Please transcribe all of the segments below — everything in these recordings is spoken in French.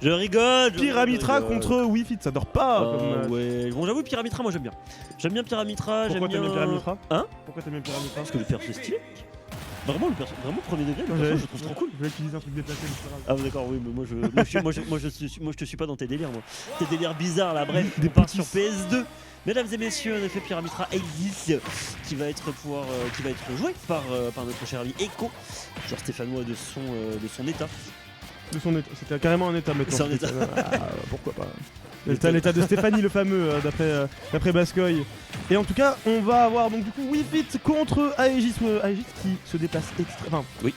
Je rigole. Pyramitra contre Wii-Fit, ça dort pas. Ouais. Bon, j'avoue, Pyramitra, moi j'aime bien. J'aime bien Pyramitra. Pourquoi t'aimes bien Pyramitra? Hein? Pourquoi t'aimes bien Pyramitra? Parce que le perso est stylé. Vraiment, vraiment premier degré, le perso, je trouve trop cool. Je vais utiliser un truc déplacé, etc. Ah d'accord, oui, mais moi je te suis pas dans tes délires, moi. Tes délires bizarres là, bref, on part sur PS2. Mesdames et messieurs, on a fait Pyramitra Exis qui va être joué par notre cher ami Echo, genre stéphanois de son état. C'était carrément un état maintenant. C'est un état. Pourquoi pas. L'état de Stéphanie le fameux d'après Bascoy. Et en tout cas on va avoir donc du coup Wii-Fit contre Aegis qui se déplace extrêmement. Oui.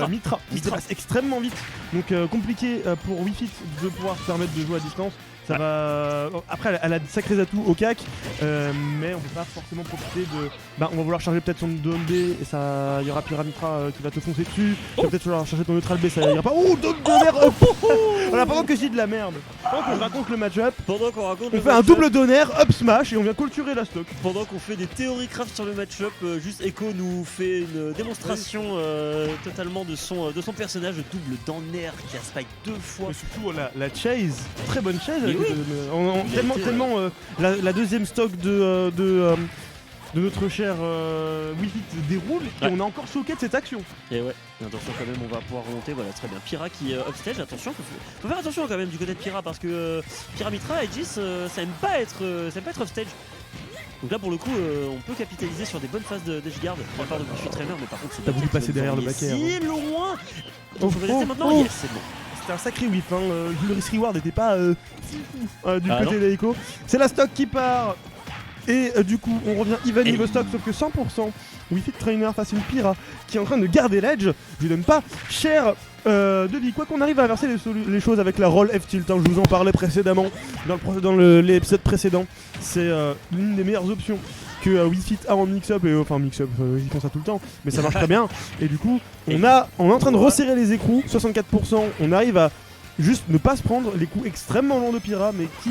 Mitra qui se déplace extrêmement vite. Donc compliqué pour Wii-Fit de pouvoir se permettre de jouer à distance. Ça va. Après, elle a de sacrés atouts au CAC, mais on peut pas forcément profiter de. Bah, on va vouloir charger peut-être son Dome B et ça. Il y aura Pyramitra qui va te foncer dessus. Tu vas peut-être vouloir charger ton neutral B, ça ira pas. Oh, Dome Donner. Voilà, pendant que je dis de la merde, pendant que je raconte le match-up, on fait un double Donner, up smash et on vient culturer la stock. Pendant qu'on fait des théories craft sur le match-up, juste Echo nous fait une démonstration totalement de son personnage, double Donner qui a spike 2 fois. Et surtout la chase, très bonne chase. Tellement la deuxième stock de notre cher Wii-Fit déroule et on a encore choqué de cette action. Et ouais, attention quand même, on va pouvoir remonter, voilà, très bien. Pyra qui upstage, attention, faut faire attention quand même du côté de Pyra parce que Pyramitra et Aegis ça aime pas être upstage. Donc là pour le coup on peut capitaliser sur des bonnes phases d'Edgeguard de la part de Buffy Trainer, mais par contre c'est t'as voulu passer derrière le backer. Si loin. Donc je vais rester maintenant, yes, c'est bon. C'était un sacré whip, hein. Le risk reward n'était pas du côté d'Echo. C'est la stock qui part. Et du coup on revient even niveau stock sauf que 100% Wii-Fit Trainer face à une Pyra qui est en train de garder l'edge. Je lui donne pas cher de vie. Quoi qu'on arrive à inverser les choses avec la roll F-tilt, hein, je vous en parlais précédemment dans l'épisode précédent. C'est l'une des meilleures options que Wii-Fit a en mix-up, et enfin mix-up, ils font ça tout le temps, mais ça marche très bien. Et du coup, on est en train de resserrer les écrous, 64%, on arrive à juste ne pas se prendre les coups extrêmement longs de Pyra, mais qui,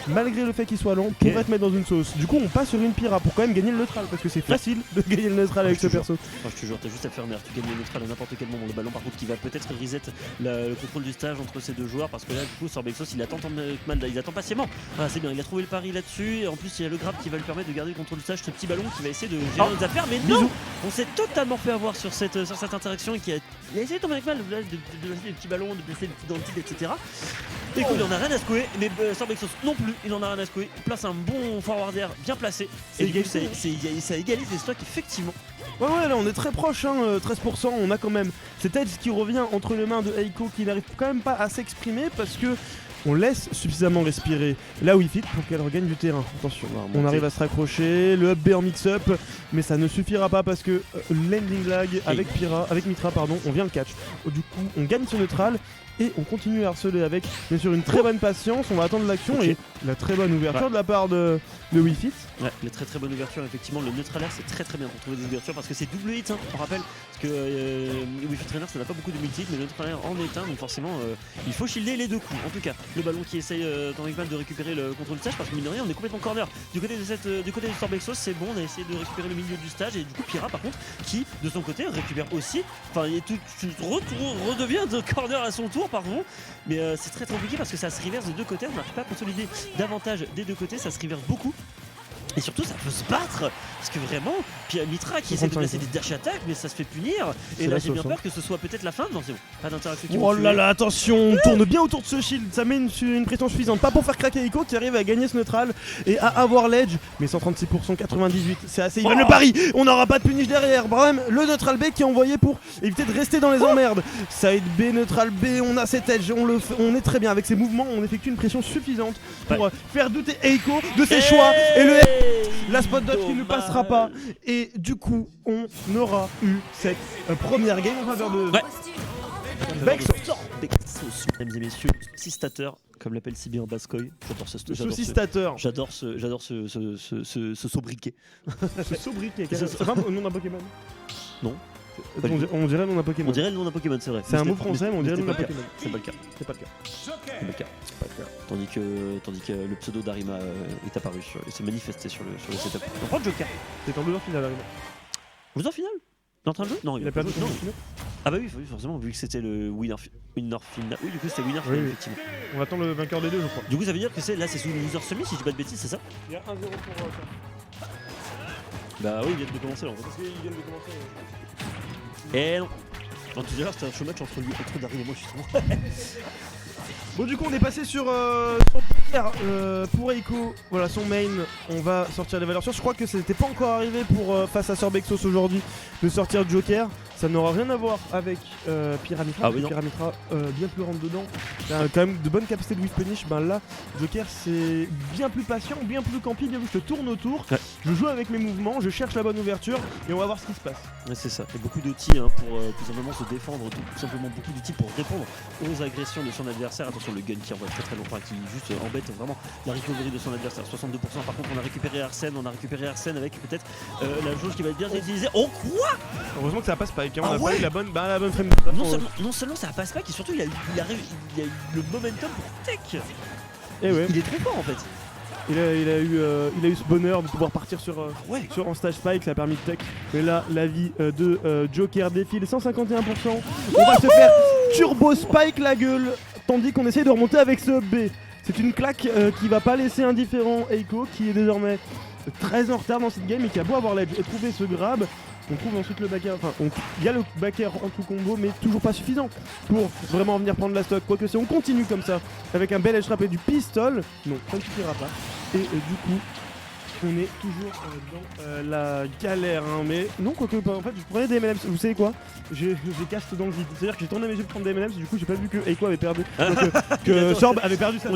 malgré le fait qu'il soit lent, pourrait te mettre dans une sauce. Du coup, on passe sur une Pyra pour quand même gagner le neutral, parce que c'est facile de gagner le neutral avec ce perso. Je te jure, t'as juste à faire nerf, tu gagnes le neutral à n'importe quel moment. Le ballon, par contre, qui va peut-être reset le contrôle du stage entre ces deux joueurs, parce que là, du coup, Sorbexos, il attend patiemment. Voilà, c'est bien, il a trouvé le pari là-dessus, et en plus, il y a le grab qui va lui permettre de garder le contrôle du stage, ce petit ballon qui va essayer de gérer nos affaires, mais non, on s'est totalement fait avoir sur cette interaction, et il a essayé de tomber avec mal, de placer des petits ballons, de placer des petits dentiers, etc. Et il en a rien à secouer, mais Sorbexos non plus, il en a rien à secouer. Il place un bon forward air bien placé. Et du coup, ça égalise les stocks, effectivement. Ouais, là on est très proche, hein, 13%. On a quand même cet edge qui revient entre les mains de Eiko qui n'arrive quand même pas à s'exprimer parce que on laisse suffisamment respirer la Wii-Fit pour qu'elle regagne du terrain. Attention, on arrive à se raccrocher, le up B en mix-up, mais ça ne suffira pas parce que landing lag avec Mitra, on vient le catch. Du coup, on gagne ce neutral. Et on continue à harceler avec bien sûr une très bonne patience, on va attendre l'action et la très bonne ouverture de la part de Wii-Fit. Ouais, la très bonne ouverture, effectivement, le neutral air c'est très bien pour trouver des ouvertures parce que c'est double hit, hein, on rappelle, parce que Wii-Fit Trainer ça n'a pas beaucoup de multi hit, mais le neutral air en est un, donc forcément il faut shielder les deux coups. En tout cas, le ballon qui essaye tant mal de récupérer le contrôle du stage parce que mine de rien on est complètement corner. Du côté de Sorbexos c'est bon, on a essayé de récupérer le milieu du stage et du coup Pyra par contre qui de son côté récupère aussi, enfin il redevient de corner à son tour pardon. Mais c'est très compliqué parce que ça se reverse de deux côtés, on n'arrive pas à consolider davantage des deux côtés, ça se reverse beaucoup. Et surtout ça peut se battre parce que vraiment puis Mitra qui essaie de placer des dash attaques mais ça se fait punir et là j'ai bien peur que ce soit peut-être la fin. Non c'est bon, pas d'interaction qui oh là là, attention, on tourne bien autour de ce shield, ça met une pression suffisante, pas pour faire craquer Eiko qui arrive à gagner ce neutral et à avoir l'edge, mais 136%, 98, c'est assez even le pari, on n'aura pas de punish derrière, bravo, le neutral B qui est envoyé pour éviter de rester dans les emmerdes, side B, neutral B, on a cet edge, on est très bien avec ses mouvements, on effectue une pression suffisante pour faire douter Eiko de ses choix et la spot dodge qui ne passera pas et du coup on aura eu cette première game en faveur de Vexos, mesdames et messieurs, saucistateur, comme l'appelle si bien Bascoy. J'adore ce sobriquet. Ce sobriquet, c'est pas le nom d'un Pokémon? Non. On dirait le nom d'un Pokémon. On dirait le nom d'un Pokémon, c'est vrai. C'est un mot français, mais on dirait le nom d'un Pokémon. C'est pas le cas. C'est pas le cas. C'est pas le cas. Tandis que le pseudo d'Arima est apparu et s'est manifesté sur le setup. On prend le Joker. C'est en 2 heures finale, Arima. 2 heures finale? Il est en train de jouer? Non, il a perdu son finale. Ah bah oui, forcément, vu que c'était le winner final. Oui, du coup c'était winner final, Oui. effectivement. On attend le vainqueur des deux, je crois. Du coup ça veut dire que là c'est sous le loser semi, si je dis pas de bêtises, c'est ça? Il y a 1-0 pour ça. Bah oui, ils viennent de commencer là. Parce qu'ils viennent de commencer. Eh non. Tout à l'heure c'était un show match entre Daryl et moi justement. Bon, du coup, on est passé sur Joker pour Eiko. Voilà, son main. On va sortir les valeurs sûres. Je crois que ça n'était pas encore arrivé pour face à Sorbexos aujourd'hui de sortir Joker. Ça n'aura rien à voir avec Pyramitra. Ah oui, non. Pyramitra bien plus rentre dedans. Il a quand même de bonnes capacités de whiff punish. Ben là, Joker c'est bien plus patient, bien plus campy. Bien vu, je te tourne autour. Ouais. Je joue avec mes mouvements, je cherche la bonne ouverture et on va voir ce qui se passe. Ouais, c'est ça. Et beaucoup d'outils hein, pour tout simplement se défendre, tout simplement beaucoup d'outils pour répondre aux agressions de son adversaire. Attention, le gun qui envoie très longtemps, qui juste embête vraiment la recovery de son adversaire. 62%. Par contre, on a récupéré Arsène, avec peut-être la jauge qui va être bien utilisée. Oh quoi? Heureusement que ça passe pas. Hein. Ah On a ouais. pas eu la bonne frame. Non seulement ça passe pas, et surtout il a eu le momentum pour tech. Et ouais. Il est très fort en fait. Il a eu ce bonheur de pouvoir partir sur en stage spike, ça a permis de tech. Mais là, la vie de Joker défile 151%. On va se faire turbo spike la gueule, tandis qu'on essaye de remonter avec ce B. C'est une claque qui va pas laisser indifférent Eiko, qui est désormais très en retard dans cette game et qui a beau avoir l'edge et trouver ce grab. On trouve ensuite le backer, il y a le backer en tout combo, mais toujours pas suffisant pour vraiment venir prendre la stock. Quoique si on continue comme ça, avec un bel edge trap et du pistol, non, ça ne suffira pas. Et du coup, on est toujours dans la galère, hein, mais non, quoique, en fait, je prenais des M&M's, vous savez quoi? J'ai cast dans le vide, c'est-à-dire que j'ai tourné mes yeux pour prendre des M&M's, du coup j'ai pas vu que Eiko avait perdu, que Sorb avait perdu sa on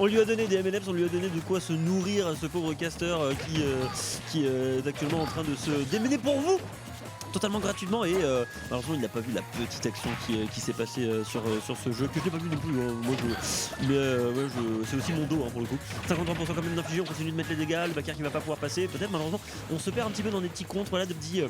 lui a donné des M&M's, on lui a donné de quoi se nourrir à ce pauvre caster qui est actuellement en train de se démener pour vous totalement gratuitement et malheureusement il n'a pas vu la petite action qui s'est passée sur ce jeu que je n'ai pas vu non plus c'est aussi mon dos hein, pour le coup. 53% quand même d'infligé, on continue de mettre les dégâts, le backer qui va pas pouvoir passer, peut-être malheureusement on se perd un petit peu dans des petits comptes, voilà, de petits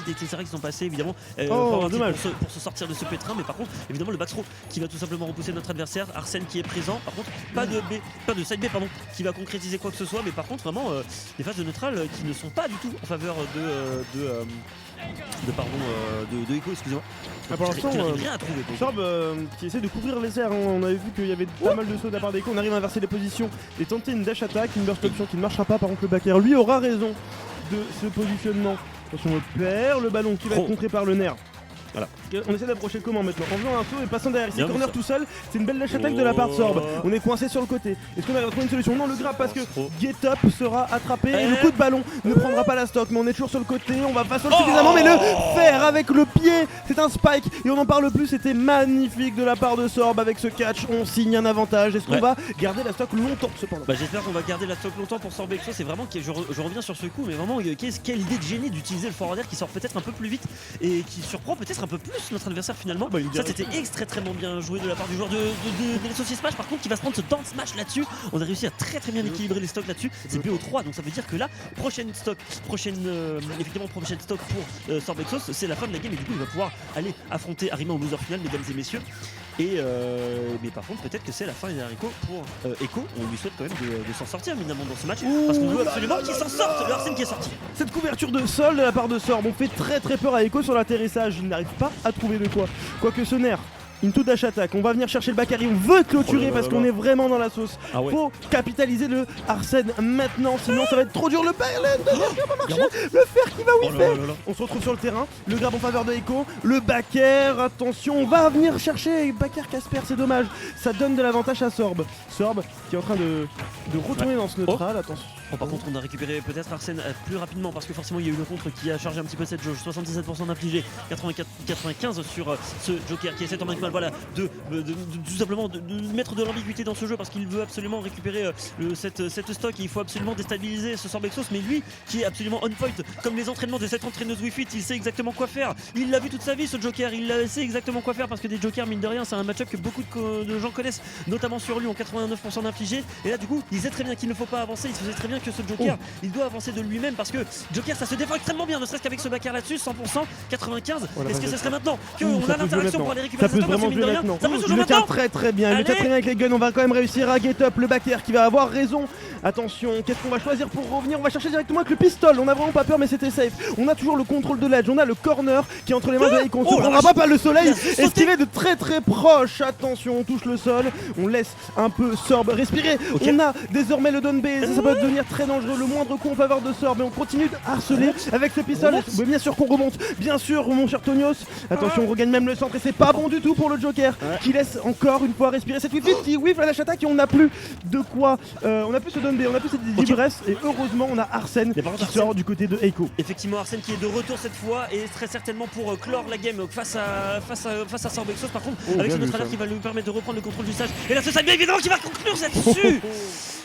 etc qui sont passés évidemment dommage. pour se sortir de ce pétrin, mais par contre évidemment le backthrow qui va tout simplement repousser notre adversaire, Arsène qui est présent, par contre pas de side B pardon, qui va concrétiser quoi que ce soit, mais par contre vraiment les phases de neutral qui ne sont pas du tout en faveur de Eiko, excusez-moi. Pour l'instant, rien à trouver. Sorb qui essaie de couvrir les airs, hein. On avait vu qu'il y avait pas mal de sauts de la part d'Eiko, on arrive à inverser les positions et tenter une dash attack, une burst option qui ne marchera pas, par contre le backer lui aura raison de ce positionnement. Attention, on perd le ballon qui va être contré par le nerf. Voilà. On essaie d'approcher comment maintenant en faisant un saut et passant derrière ses corners tout seul. C'est une belle dash attack de la part de Sorb. On est coincé sur le côté. Est-ce qu'on arrive à trouver une solution? Non, le grab parce que Get Up sera attrapé et le coup de ballon ne prendra pas la stock. Mais on est toujours sur le côté, on va pas sur le suffisamment. Mais le faire avec le pied, c'est un spike et on n'en parle plus. C'était magnifique de la part de Sorb avec ce catch. On signe un avantage. Est-ce qu'on va garder la stock longtemps cependant? J'espère qu'on va garder la stock longtemps pour Sorbexos. C'est vraiment que je reviens sur ce coup, mais vraiment quelle idée de génie d'utiliser le forwarder qui sort peut-être un peu plus vite et qui surprend peut-être un peu plus notre adversaire finalement. Ça c'était extrêmement bien joué de la part du joueur de l'Associé Smash, par contre qui va se prendre ce dance match là-dessus. On a réussi à très bien équilibrer les stocks là-dessus. C'est BO3, donc ça veut dire que là prochaine stock pour Sorbexos, c'est la fin de la game et du coup il va pouvoir aller affronter Arima au loser final, mesdames et messieurs. Et mais par contre peut-être que c'est la fin d'Eiko pour Eiko. On lui souhaite quand même de s'en sortir évidemment dans ce match parce qu'on veut absolument qu'il s'en sorte. Le Arsène qui est sorti. Cette couverture de sol de la part de Sorb, on fait très peur à Eiko sur l'atterrissage. Il n'arrive pas à trouver de quoi. Quoique ce nerf, into dash attack, on va venir chercher le Bakary, on veut clôturer parce qu'on est vraiment dans la sauce. Faut capitaliser le Arsène maintenant, sinon ça va être trop dur. Le Berlin de nerf qui va pas marcher, le fer qui va whiffer. On se retrouve sur le terrain, le grab en faveur de Eiko, le backer, attention, on va venir chercher backer Casper, c'est dommage. Ça donne de l'avantage à Sorb. Sorb qui est en train de retourner dans ce neutral, attention. Par contre on a récupéré peut-être Arsène plus rapidement parce que forcément il y a eu le contre qui a chargé un petit peu cette jauge. 77% d'infligé, 95 sur ce Joker qui essaie tant bien que mal de tout simplement de mettre de l'ambiguïté dans ce jeu parce qu'il veut absolument récupérer cette stock et il faut absolument déstabiliser ce Sorbexos, mais lui qui est absolument on point comme les entraînements de cette entraîneuse Wi-Fi, il sait exactement quoi faire. Il l'a vu toute sa vie ce Joker, il sait exactement quoi faire parce que des Jokers mine de rien c'est un match-up que beaucoup de gens connaissent, notamment sur lui en 89% d'infligé, et là du coup il sait très bien qu'il ne faut pas avancer, il sait très bien que ce Joker il doit avancer de lui-même parce que Joker ça se défend extrêmement bien, ne serait-ce qu'avec ce backer là-dessus. 100%, 95. Est-ce que ce serait maintenant qu'on a l'interaction pour aller récupérer cette stock? commence mine de rien. maintenant. Ça peut se Il jouer le tient maintenant. très très bien. Il le tient Allez. très bien avec les guns. On va quand même réussir à get up le backer qui va avoir raison. Attention, qu'est-ce qu'on va choisir pour revenir? On va chercher directement avec le pistol. On a vraiment pas peur, mais c'était safe. On a toujours le contrôle de l'edge. On a le corner qui est entre les mains de Aiko. On Oh se la prendra pas le soleil. Il a sauté. Esquivé de très très proche. Attention, on touche le sol. On laisse un peu Sorb respirer. Ok. On a désormais le down B. Ça peut devenir très dangereux. Le moindre coup en faveur de Sorb. Mais on continue de harceler avec ce pistolet. remonte. Oui, bien sûr qu'on remonte. Bien sûr, mon cher Tonios. Attention, on regagne même le centre et c'est pas bon du tout pour le Joker Ouais. qui laisse encore une fois respirer cette Wi-Fi qui whiff la dash attack et on n'a plus de quoi. On a plus ce down B, on a plus cette ivresse et heureusement on a Arsène Mais par contre, qui sort du côté de Eiko. Effectivement, Arsène qui est de retour cette fois et très certainement pour clore la game face à Sorbexos. Par contre, Oh, avec bien ce vu, neutralaire ça. qui va lui permettre de reprendre le contrôle du stage. Et là, ce sera bien évidemment qui va conclure là-dessus.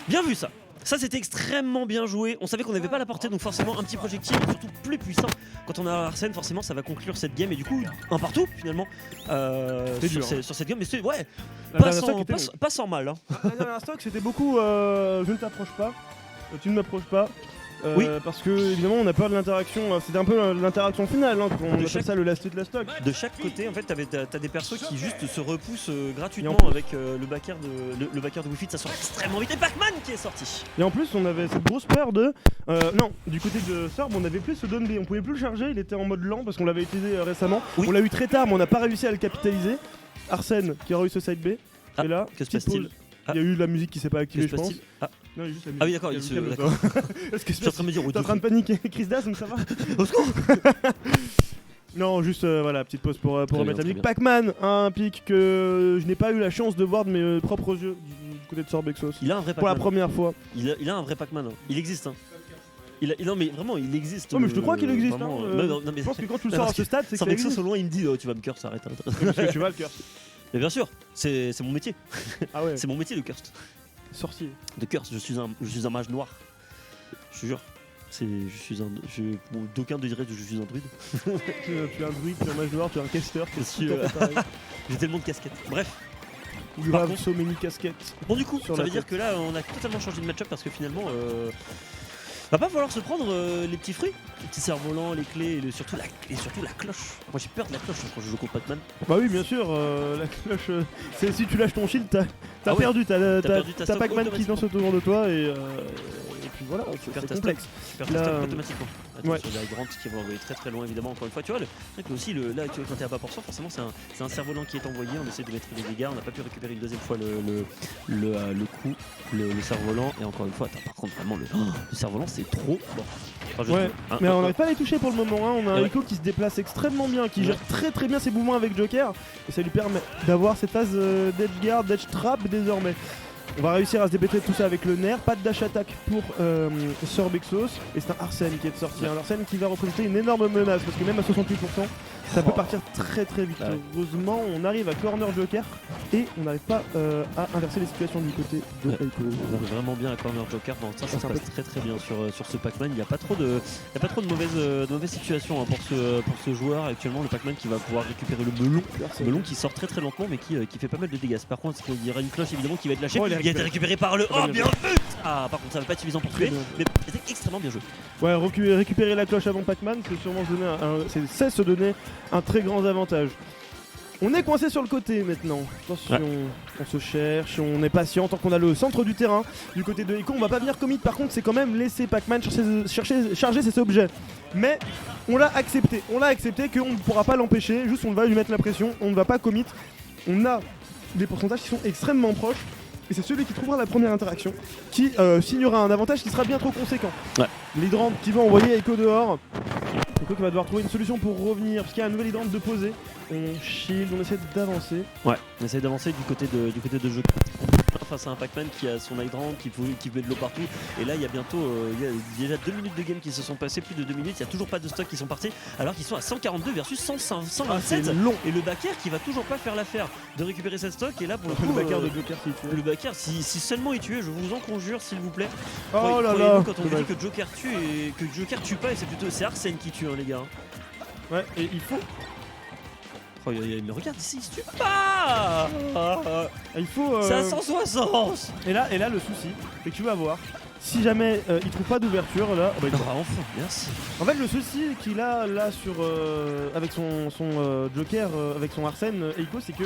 Bien vu ça. Ça c'était extrêmement bien joué. On savait qu'on n'avait pas la portée, donc forcément un petit projectile, surtout plus puissant. Quand on a Arsène, forcément ça va conclure cette game et du coup un partout finalement C'est dur, sur cette game. Mais c'est ouais, La pas dernière stock sans, était pas, longue. pas sans mal. Hein. La dernière stock c'était beaucoup je ne t'approche pas, tu ne m'approches pas. Oui. Parce que évidemment on a peur de l'interaction, c'était un peu l'interaction finale, hein, on appelle chaque- ça le last hit last stock. De chaque côté, en fait, t'as des persos qui juste se repoussent gratuitement Et en plus- avec le backer de Wi-Fi. Ça sort extrêmement vite. Et Pac-Man qui est sorti. Et en plus on avait cette grosse peur de... non, du côté de Sorb on avait plus ce down B, on pouvait plus le charger, il était en mode lent parce qu'on l'avait utilisé récemment. Oui. On l'a eu très tard mais on n'a pas réussi à le capitaliser. Arsène qui a eu ce side B. Ah, et là, que se petite passe-t-il pause. Il y a eu la musique qui s'est pas Que activée se je pense. passe-t-il Ah, Non, il y a juste la musique. Ah oui, d'accord, il se- d'accord. Est-ce que je suis en train de me dire, oh, t'es en train de paniquer Chris Dasm, ça va? Au secours. Non, juste voilà, petite pause pour Très remettre la bien, musique. très Pac-Man, un pic que je n'ai pas eu la chance de voir de mes propres yeux du côté de Sorbexos. Il a un vrai Pour la Pac-Man. première fois. Il a un vrai Pac-Man. Hein. Il existe. Hein. Non mais vraiment, il existe. Oh, mais je te crois qu'il existe. vraiment, hein, non, mais je pense que quand tu le Non, sors à parce ce stade, c'est que ça Sorbexos existe. au loin, il me dit, oh, tu vas me curse, arrête. Parce que tu vas le curse. Mais bien sûr, c'est mon métier. Ah ouais, C'est mon métier de curse. sorcier. De curse, je suis un mage noir. Je te jure. Bon, d'aucuns diraient que je suis un druide. Tu es un druide, tu es un mage noir, tu es un caster, tu es Monsieur, tout à fait pareil. J'ai tellement de casquettes. Bref. You Par have contre- so many casquettes. Bon du coup, Sur ça la veut dire tête. que là on a totalement changé de match-up parce que finalement va pas falloir se prendre les petits fruits, les petits cerfs-volants, les clés surtout la cloche. Moi j'ai peur de la cloche quand je joue contre Pac-Man. Bah oui, bien sûr, la cloche, c'est si tu lâches ton shield, t'as Ah oui, perdu, t'as perdu ta t'as stock Pac-Man qui danse autour de toi et puis voilà, Tu perds c'est ta complexe. Tu perds Là, ta stock automatiquement. Attention, ouais. il y a Grant qui va envoyer très très loin évidemment encore une fois. Tu vois, c'est vrai que aussi là tu vois, quand t'es à bas pour cent, forcément c'est un cerf-volant qui est envoyé, on essaie de mettre des dégâts, on n'a pas pu récupérer une deuxième fois le coup, le cerf-volant et encore une fois, attends, par contre vraiment le cerf-volant c'est trop bon. Enfin, je Ouais, trouve, hein, mais on n'arrive pas à les toucher pour le moment, hein. On a un Ouais. Rico qui se déplace extrêmement bien, qui Ouais. gère très très bien ses mouvements avec Joker et ça lui permet d'avoir cette phase d'edge guard, d'edge trap désormais. On va réussir à se dépêtrer de tout ça avec le nerf, pas de dash attack pour Sorbexos et c'est un Arsène qui est de sortie, un Arsène qui va représenter une énorme menace parce que même à 68% ça peut partir très très vite. Ouais. Heureusement on arrive à corner Joker et on n'arrive pas à inverser les situations du côté de Ouais. Eiko. On arrive vraiment bien à corner Joker. Bon, ça se c'est un passe très très bien sur ce Pac-Man. Il n'y a pas trop de mauvaises situations hein, pour ce joueur actuellement. Le Pac-Man qui va pouvoir récupérer le melon qui sort très très lentement mais qui fait pas mal de dégâts. Par contre, il y aura une cloche évidemment qui va être lâchée. Oh, il est Il a été récupéré par le. Très Oh bien bien vu. Ah par contre ça va pas être suffisant pour tuer, bien. mais c'était extrêmement bien joué. Ouais, récupérer la cloche avant Pac-Man, c'est sûrement c'est se donner un très grand avantage. On est coincé sur le côté maintenant. Attention, on se cherche, on est patient tant qu'on a le centre du terrain. Du côté de Eiko, on va pas venir commit. Par contre, c'est quand même laisser Pac-Man charger ses objets. Mais on l'a accepté. On l'a accepté qu'on ne pourra pas l'empêcher. Juste, on va lui mettre la pression. On ne va pas commit. On a des pourcentages qui sont extrêmement proches. Et c'est celui qui trouvera la première interaction qui signera un avantage qui sera bien trop conséquent. Ouais. L'hydrant qui va envoyer Eiko dehors. Eiko qui va devoir trouver une solution pour revenir parce qu'il y a un nouvel hydrant de poser. On shield, on essaie d'avancer. Ouais, on essaye d'avancer du côté de jeu. Face à un Pac-Man qui a son hydrant, qui met de l'eau partout. Et là, il y a bientôt, il y a déjà 2 minutes de game qui se sont passées, plus de 2 minutes. Il n'y a toujours pas de stock qui sont partis, alors qu'ils sont à 142 versus 127. c'est long. Et le backer qui va toujours pas faire l'affaire de récupérer cette stock. Et là, pour le coup, Le backer de Joker s'il te plaît. le backer, si seulement il tuait, je vous en conjure, s'il vous plaît. Oh là Croyez-nous là. quand on vous Dommage. dit que Joker tue et que Joker tue pas, et c'est Arsène qui tue, hein, les gars. Ouais, et il faut. Oh, mais regarde ici, il se tue pas. Il faut. C'est à 160. Et là, le souci, c'est que tu vas voir si jamais il trouve pas d'ouverture là, bah, il Ah, enfin, merci. en fait, le souci qu'il a là sur avec son Joker, avec son Arsène Eiko, c'est que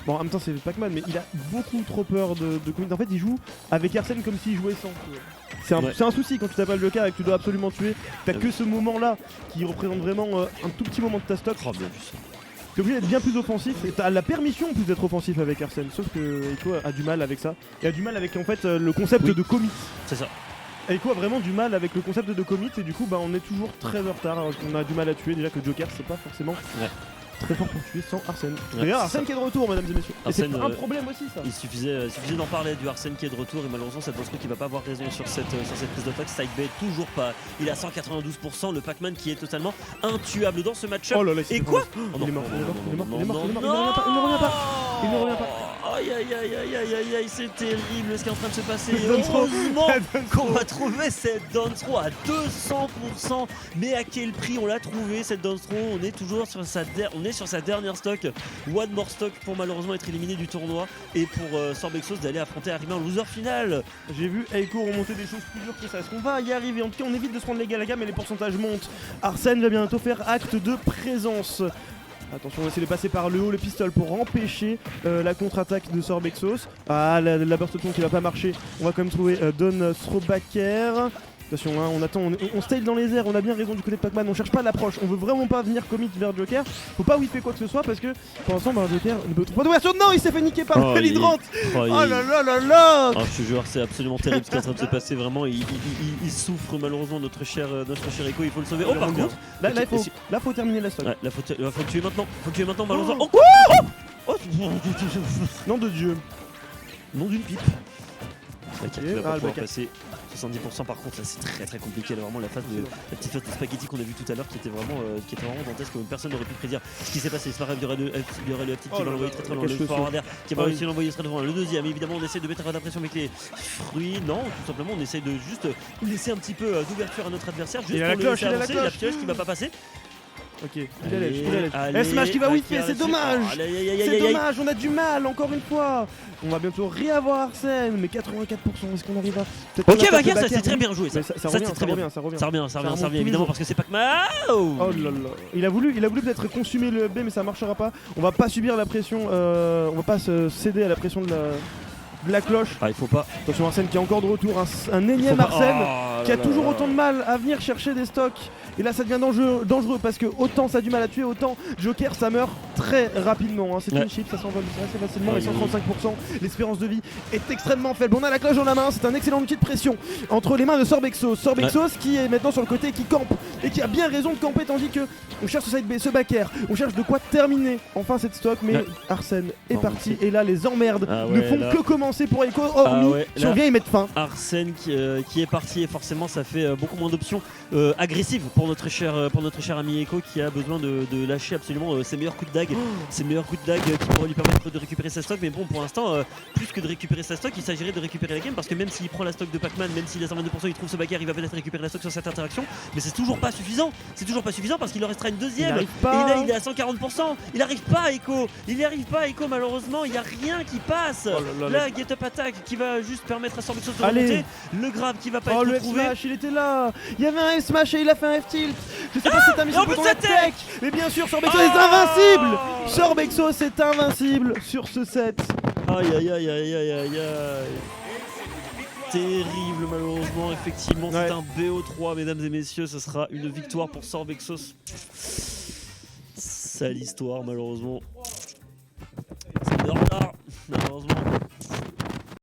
bon, en même temps c'est Pac-Man, mais il a beaucoup trop peur de commit. En fait, il joue avec Arsène comme s'il jouait sans. C'est un souci quand tu t'appelles le Joker et que tu dois absolument tuer. T'as que ce moment-là qui représente vraiment un tout petit moment de ta stock. Oh, bien vu ça. T'es obligé d'être bien plus offensif. Et t'as la permission en plus d'être offensif avec Arsène. Sauf que Eiko a du mal avec ça. Il a du mal avec en fait le concept de commit. C'est ça. Eiko a vraiment du mal avec le concept de commit et du coup bah on est toujours très en retard. Alors qu'on a du mal à tuer. Déjà que Joker c'est pas forcément très fort pour tuer sans Arsène. D'ailleurs Arsène qui est de retour mesdames et messieurs. Arsène, et c'est un problème aussi ça. Il suffisait d'en parler du Arsène qui est de retour et malheureusement cette Monstro qui va pas avoir raison sur cette prise d'attaque. Side B toujours pas. Il a 192%, le Pac-Man qui est totalement intuable dans ce match-up. Oh là là, et quoi il est mort, il ne revient pas. Aïe aïe aïe aïe aïe aïe aïe, c'est terrible ce qui est en train de se passer. Dance throw. Heureusement qu'on va trouver cette dance throw à 200%. Mais à quel prix on l'a trouvé cette dance throw? On est toujours sur sa dernière stock. One more stock pour malheureusement être éliminé du tournoi et pour Sorbexos d'aller affronter arriver en loser final. J'ai vu Eiko remonter des choses plus dures que ça. Est-ce qu'on va y arriver? En tout cas on évite de se prendre les gars à la gamme et les pourcentages montent. Arsène va bientôt faire acte de présence. Attention, on va essayer de passer par le haut le pistol pour empêcher la contre-attaque de Sorbexos. Ah, la burst de ton qui va pas marcher. On va quand même trouver Don Strobaker. Attention, hein, on attend, on style dans les airs, on a bien raison du côté de Pac-Man, on cherche pas l'approche, on veut vraiment pas venir commit vers Joker. Faut pas whiffer quoi que ce soit parce que pour l'instant, bah, Joker ne peut pas d'ouverture. Non, il s'est fait niquer par l'hydrant. Oh là là là là. Oh, je te jure, c'est absolument terrible ce qui est en train de se passer. Vraiment, il souffre malheureusement notre cher Eiko. Il faut le sauver. Oh, par contre, là, faut terminer la stock. Ouais, là, faut le tuer maintenant. Faut le tuer maintenant, malheureusement. Oh, nom de Dieu. Nom d'une pipe. C'est vrai qu'il va pas pouvoir passer 70%. Par contre, là, c'est très très compliqué. Là, vraiment, la petite phase de spaghetti qu'on a vu tout à l'heure qui était vraiment dantesque. Personne n'aurait pu prédire ce qui s'est passé. C'est pas grave, il y aurait le petit qui va l'envoyer très très loin. Le forwarder qui va réussir à l'envoyer très loin. Le deuxième, évidemment, on essaie de mettre la pression avec les fruits. Non, tout simplement, on essaie de juste laisser un petit peu d'ouverture à notre adversaire. Juste pour le laisser avancer. La pioche qui va pas passer. Ok, il allège. Smash qui va whiffer, c'est dommage. C'est dommage, on a du mal encore une fois. On va bientôt réavoir Arsène, mais 84%, est-ce qu'on arrive à... Ok, Baker, ça c'est très bien joué. Ça revient évidemment parce que c'est Pac-Man. Oh là là. Il a voulu peut-être consumer le B, mais ça marchera pas. On va pas subir la pression, on va pas se céder à la pression de la cloche. Ah, il faut pas. Attention, Arsène qui est encore de retour, un énième Arsène qui a toujours autant de mal à venir chercher des stocks. Et là ça devient dangereux parce que autant ça a du mal à tuer, autant Joker ça meurt très rapidement. Hein. C'est une chip, ça s'envole assez facilement et 135%. L'espérance de vie est extrêmement faible. On a la cloche dans la main, c'est un excellent outil de pression entre les mains de Sorbexos. Sorbexos qui est maintenant sur le côté, qui campe et qui a bien raison de camper, tandis que on cherche ce side B, ce backer, on cherche de quoi terminer enfin cette stock, mais Arsène est parti et là les emmerdes ne font que commencer pour Eiko, hormis si on vient y mettre fin. Arsène qui est parti et forcément ça fait beaucoup moins d'options agressives pour notre cher ami Eiko qui a besoin de lâcher absolument ses meilleurs coups de dague, qui pourraient lui permettre de récupérer sa stock. Mais bon, pour l'instant, plus que de récupérer sa stock, il s'agirait de récupérer la game parce que même s'il prend la stock de Pac-Man, même s'il a 122%, il trouve ce backer, il va peut-être récupérer la stock sur cette interaction, mais c'est toujours pas suffisant. C'est toujours pas suffisant parce qu'il en restera une deuxième. Et là, il est à 140%. Il arrive pas, Eiko. Malheureusement, il y a rien qui passe. Là, get up attack qui va juste permettre à Sorbexos de remonter. Le grab qui va pas être retrouvé. F-smash, il était là. Il y avait un F-smash et il a fait un F-tilt. Je sais pas si t'as mis sur le bouton tech, mais bien sûr, Sorbexos est invincible. Sorbexos est invincible sur ce set. Aïe aïe aïe aïe aïe aïe aïe. Terrible malheureusement, effectivement c'est un BO3 mesdames et messieurs, ce sera une victoire pour Sorbexos. Sale histoire malheureusement. C'est de retard malheureusement.